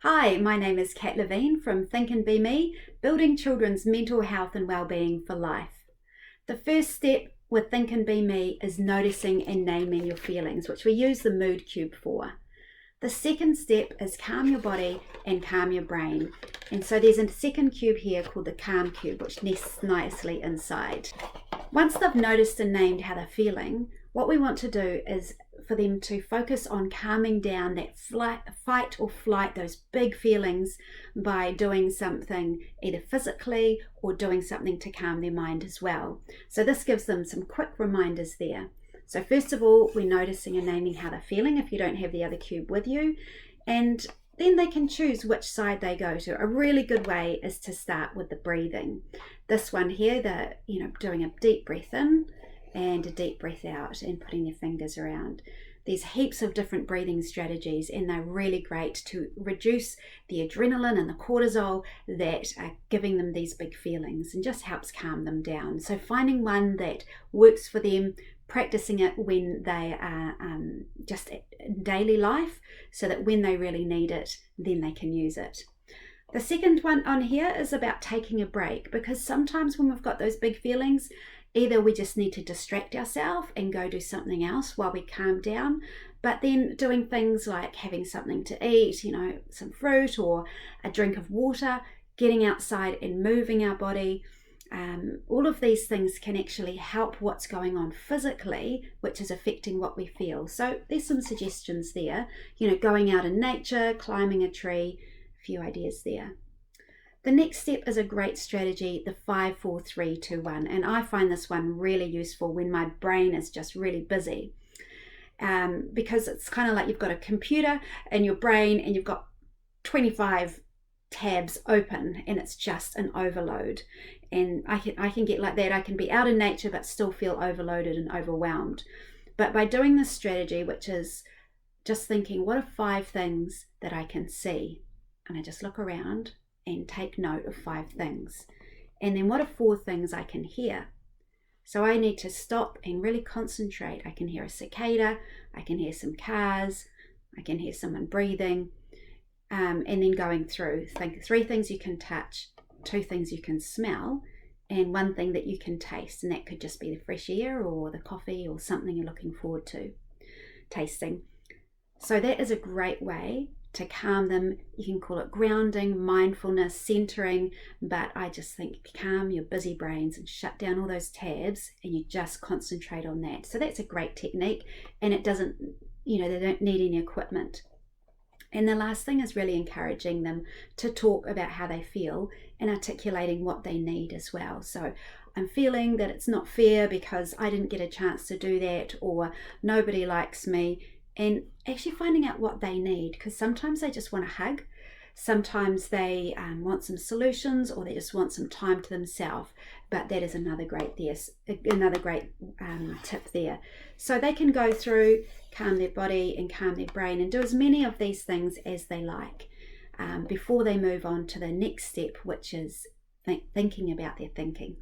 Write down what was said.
Hi, my name is Cat Levine from Think and Be Me, building children's mental health and well-being for life. The first step with Think and Be Me is noticing and naming your feelings, which we use the mood cube for. The second step is calm your body and calm your brain. And so there's a second cube here called the calm cube, which nests nicely inside. Once they've noticed and named how they're feeling, what we want to do is for them to focus on calming down that fight or flight, those big feelings, by doing something either physically or doing something to calm their mind as well. So this gives them some quick reminders there. So first of all, we're noticing and naming how they're feeling if you don't have the other cube with you, and then they can choose which side they go to. A really good way is to start with the breathing. This one here, doing a deep breath in and a deep breath out and putting their fingers around. There's heaps of different breathing strategies, and they're really great to reduce the adrenaline and the cortisol that are giving them these big feelings, and just helps calm them down. So finding one that works for them, practicing it when they are just in daily life, so that when they really need it, then they can use it. The second one on here is about taking a break, because sometimes when we've got those big feelings, either we just need to distract ourselves and go do something else while we calm down, but then doing things like having something to eat, some fruit or a drink of water, getting outside and moving our body, all of these things can actually help what's going on physically, which is affecting what we feel. So there's some suggestions there, going out in nature, climbing a tree, a few ideas there. The next step is a great strategy, the 5, 4, 3, 2, 1. And I find this one really useful when my brain is just really busy, because it's kind of like you've got a computer in your brain and you've got 25 tabs open and it's just an overload. And I can get like that. I can be out in nature but still feel overloaded and overwhelmed. But by doing this strategy, which is just thinking, what are 5 things that I can see? And I just look around and take note of 5 things. And then what are 4 things I can hear? So I need to stop and really concentrate. I can hear a cicada, I can hear some cars, I can hear someone breathing, and then going through, think 3 things you can touch, 2 things you can smell, and 1 thing that you can taste. And that could just be the fresh air or the coffee or something you're looking forward to tasting. So that is a great way to calm them. You can call it grounding, mindfulness, centering, but I just think calm your busy brains and shut down all those tabs, and you just concentrate on that. So that's a great technique, and it doesn't, they don't need any equipment. And the last thing is really encouraging them to talk about how they feel and articulating what they need as well. So I'm feeling that it's not fair because I didn't get a chance to do that, or nobody likes me. And actually finding out what they need, because sometimes they just want a hug, sometimes they want some solutions, or they just want some time to themselves. But that is another great tip there. So they can go through, calm their body and calm their brain, and do as many of these things as they like before they move on to the next step, which is thinking about their thinking.